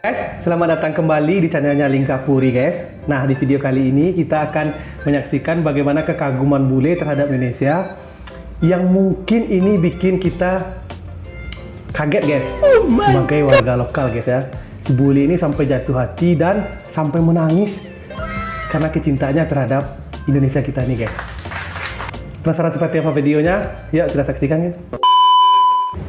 Guys, selamat datang kembali di channelnya Lingkar Puri guys. Nah, di video kali ini kita akan menyaksikan bagaimana kekaguman bule terhadap Indonesia yang mungkin ini bikin kita kaget guys. Sebagai warga lokal guys ya. Si bule ini sampai jatuh hati dan sampai menangis karena kecintaannya terhadap Indonesia kita nih guys. Penasaran seperti apa videonya? Yuk kita saksikan guys.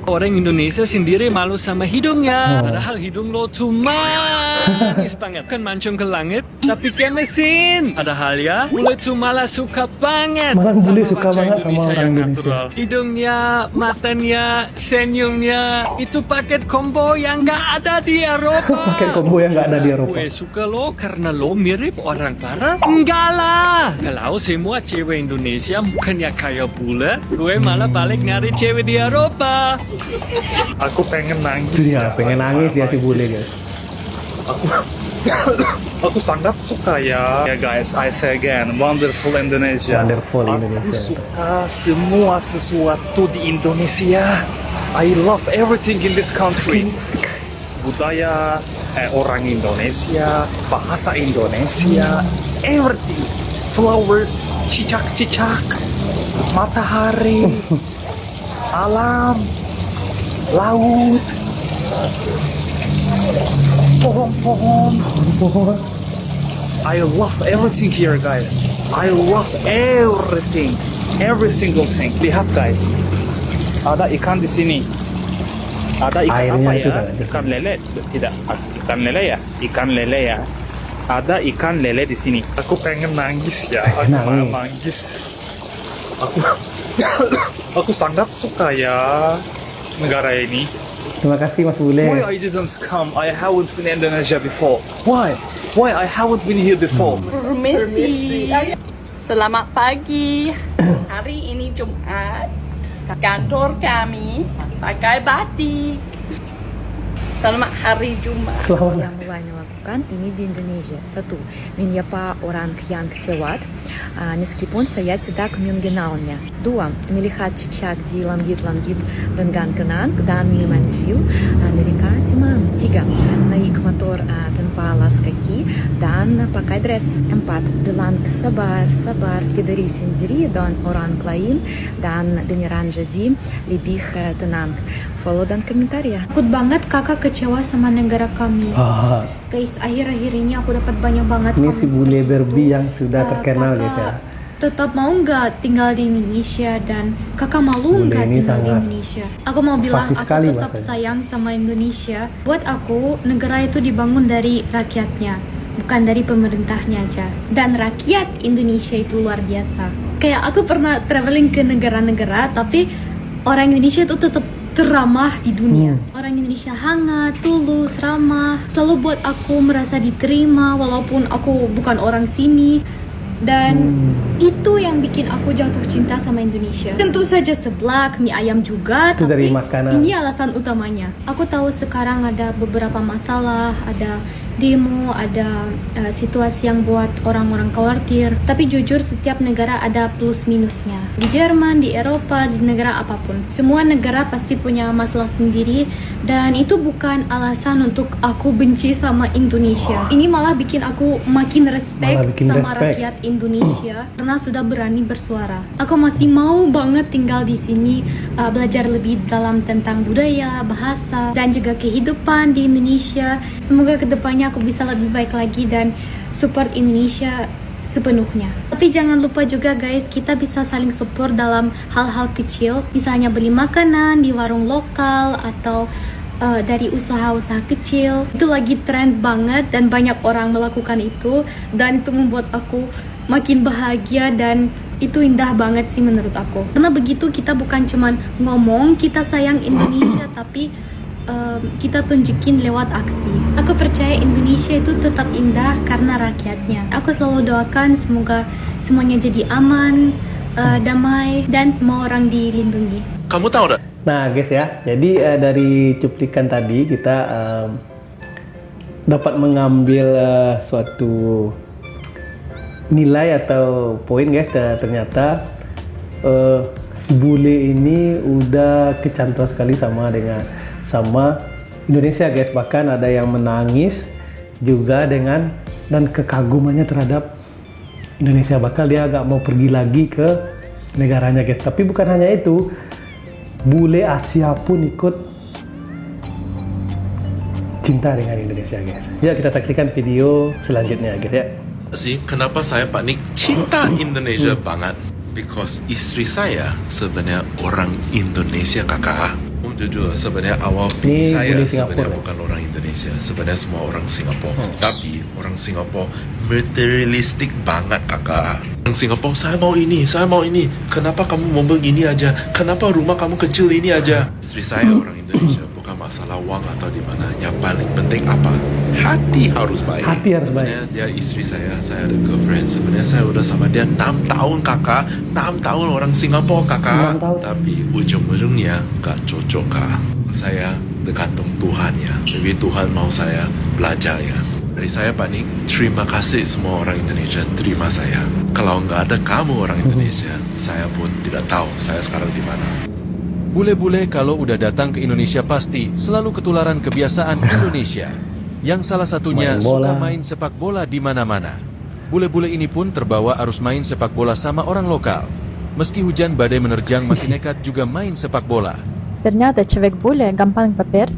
Orang Indonesia sendiri malu sama hidungnya. Padahal hidung lo tuh manis banget. Kan mancung ke langit, tapi kayak mesin. Padahal ya, bule tuh malah suka banget. Malah bule suka bahasa banget sama orang yang Indonesia. natural. Hidungnya, matanya, senyumnya, itu paket combo yang gak ada di Eropa. Paket combo yang gak ada di Eropa. Gue suka lo karena lo mirip orang barat. Enggak lah. Kalau semua cewek Indonesia bukannya kayak bule, gue malah balik nyari cewek di Eropa. Aku pengen nangis. Itu dia, pengen nangis dia si bule guys. Aku sangat suka ya. Ya guys, I say again, wonderful Indonesia. Wonderful Aku Indonesia. suka semua sesuatu di Indonesia. I love everything in this country. Budaya orang Indonesia, bahasa Indonesia, everything. Flowers, cicak-cicak, matahari, alam, laut, pohon-pohon. I love everything here guys. I love everything, every single thing. Lihat guys, ada ikan di sini. Ada ikan Airnya apa itu ya? kan? Ikan lele? Tidak, ikan lele ya? Ikan lele ya? Ada ikan lele di sini. Aku pengen nangis ya. Aku mau nangis. Aku sangat suka ya negara ini. Terima kasih Mas Bule. Why I didn't come? I haven't been Indonesia before. Why? Why I haven't been here before? Permisi. Selamat pagi. Hari ini Jumat. Kantor kami pakai batik. Selamat hari Jumat. Selamat. Yang mulai melakukan ini di Indonesia. Satu, menyapa orang yang lewat, meskipun saya tidak mengenalnya. Dua, melihat cicak di langit-langit dengan tenang dan memanggil mereka teman. Tiga, naik motor tanpa alas kaki dan pakai dress. Empat, bilang sabar, sabar ke diri sendiri dan orang lain dan beneran jadi lebih tenang. Follow dan komentar ya. Takut banget kakak kecewa sama negara kami. Guys, akhir-akhir ini aku dapat banyak banget Ini komen si bule seperti Barbie itu. yang sudah terkenal Kakak guys ya. tetap mau nggak tinggal di Indonesia dan kakak malu Bule nggak ini tinggal di sangat Indonesia. Aku mau bilang fasis aku sekali tetap bahasanya. sayang sama Indonesia. Buat aku, negara itu dibangun dari rakyatnya, bukan dari pemerintahnya aja. Dan rakyat Indonesia itu luar biasa. Kayak aku pernah traveling ke negara-negara, tapi orang Indonesia itu tetap teramah di dunia. Orang Indonesia hangat, tulus, ramah, selalu buat aku merasa diterima walaupun aku bukan orang sini. Dan itu yang bikin aku jatuh cinta sama Indonesia. Tentu saja seblak, mie ayam juga, Itu dari tapi makanan. ini alasan utamanya. Aku tahu sekarang ada beberapa masalah, ada demo, ada situasi yang buat orang-orang khawatir. Tapi jujur setiap negara ada plus minusnya. Di Jerman, di Eropa, di negara apapun. Semua negara pasti punya masalah sendiri dan itu bukan alasan untuk aku benci sama Indonesia. Ini malah bikin aku makin respect sama rakyat Indonesia karena sudah berani bersuara. Aku masih mau banget tinggal di sini, belajar lebih dalam tentang budaya, bahasa, dan juga kehidupan di Indonesia. Semoga kedepannya aku bisa lebih baik lagi dan support Indonesia sepenuhnya. Tapi jangan lupa juga guys, kita bisa saling support dalam hal-hal kecil, misalnya beli makanan di warung lokal atau dari usaha-usaha kecil. Itu lagi trend banget dan banyak orang melakukan itu, dan itu membuat aku makin bahagia dan itu indah banget sih menurut aku. Karena begitu kita bukan cuman ngomong kita sayang Indonesia, tapi kita tunjukin lewat aksi. Aku percaya Indonesia itu tetap indah karena rakyatnya. Aku selalu doakan semoga semuanya jadi aman, damai, dan semua orang dilindungi. Kamu tahu dah? Nah guys ya, jadi dari cuplikan tadi kita dapat mengambil suatu nilai atau poin guys. Ternyata si bule ini udah kecantol sekali sama Indonesia guys, bahkan ada yang menangis juga dan kekagumannya terhadap Indonesia, bakal dia agak mau pergi lagi ke negaranya guys. Tapi bukan hanya itu, bule Asia pun ikut cinta dengan Indonesia guys. Ya, kita saksikan video selanjutnya guys ya. Kenapa saya panik cinta Indonesia banget? Because istri saya sebenarnya orang Indonesia kakak. Jujur, sebenarnya awal bini saya sebenarnya bukan orang Indonesia, sebenarnya semua orang Singapura. Tapi orang Singapura materialistik banget kakak. Orang Singapura, saya mau ini. Kenapa kamu mau begini aja? Kenapa rumah kamu kecil ini aja? Istri saya orang Indonesia, bukan masalah uang atau di mana. Yang paling penting apa? Hati harus baik. Hati harus baik. Sebenarnya dia istri saya ada girlfriend. Sebenarnya saya udah sama dia 6 tahun kakak. 6 tahun orang Singapura kakak. 6 tahun. Tapi ujung-ujungnya gak cocok kak. Saya tergantung Tuhan ya. Jadi Tuhan mau saya belajar ya. Dari saya panik, terima kasih semua orang Indonesia terima saya. Kalau nggak ada kamu orang Indonesia, saya pun tidak tahu saya sekarang di mana. Bule-bule kalau udah datang ke Indonesia pasti selalu ketularan kebiasaan Indonesia. Yang salah satunya Main bola. suka main sepak bola di mana-mana. Bule-bule ini pun terbawa arus main sepak bola sama orang lokal. Meski hujan badai menerjang masih nekat juga main sepak bola. Ternyata cewek bule gampang baper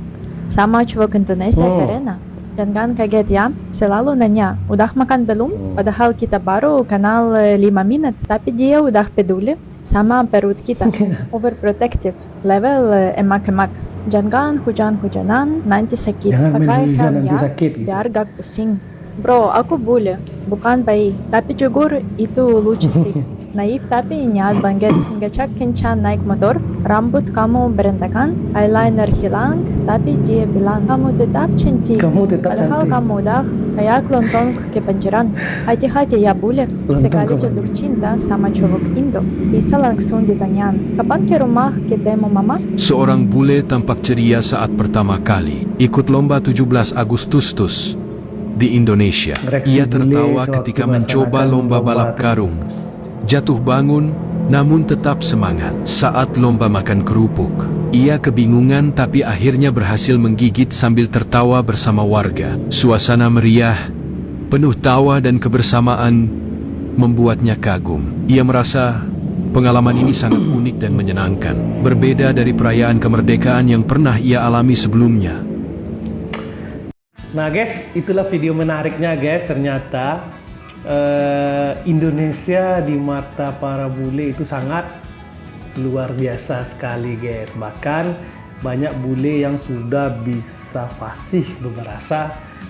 sama cowok Indonesia karena jangan kaget ya, selalu nanya, udah makan belum? Padahal kita baru kenal 5 menit, tapi dia udah peduli sama perut kita. Overprotective, level emak-emak. Jangan hujan-hujanan, nanti sakit. Jangan Pakai main hujan, helm nanti ya, sakit, gitu. biar gak pusing. Bro, aku bule, bukan bayi, tapi jujur itu lucu sih. Naif tapi niat banget, ngecek kencang naik motor, rambut kamu berantakan, eyeliner hilang, tapi dia bilang kamu tetap cantik. Kamu tetap Padahal cantik. kamu udah kayak lontong kepanceran. Hati-hati ya bule, sekali jatuh cinta sama cowok Indo, bisa langsung ditanyain, kapan ke rumah ketemu mama? Seorang bule tampak ceria saat pertama kali ikut lomba 17 Agustus di Indonesia. Reaksi Ia tertawa bule ketika sewaktu mencoba melaksanakan lomba lomba balap karung. Jatuh bangun, namun tetap semangat. Saat lomba makan kerupuk, ia kebingungan tapi akhirnya berhasil menggigit sambil tertawa bersama warga. Suasana meriah, penuh tawa dan kebersamaan membuatnya kagum. Ia merasa pengalaman ini sangat unik dan menyenangkan, berbeda dari perayaan kemerdekaan yang pernah ia alami sebelumnya. Nah guys, itulah video menariknya guys. Ternyata Indonesia di mata para bule itu sangat luar biasa sekali guys. Bahkan banyak bule yang sudah bisa fasih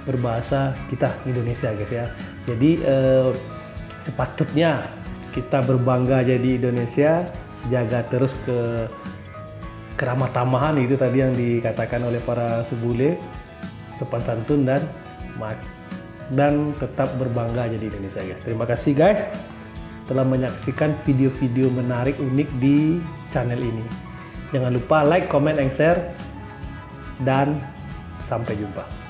berbahasa kita Indonesia guys ya. Jadi sepatutnya kita berbangga jadi Indonesia, jaga terus keramah tamahan itu tadi yang dikatakan oleh para sebule, sopan santun dan tetap berbangga jadi Indonesia guys. Terima kasih guys telah menyaksikan video-video menarik unik di channel ini. Jangan lupa like, comment, and share, dan sampai jumpa.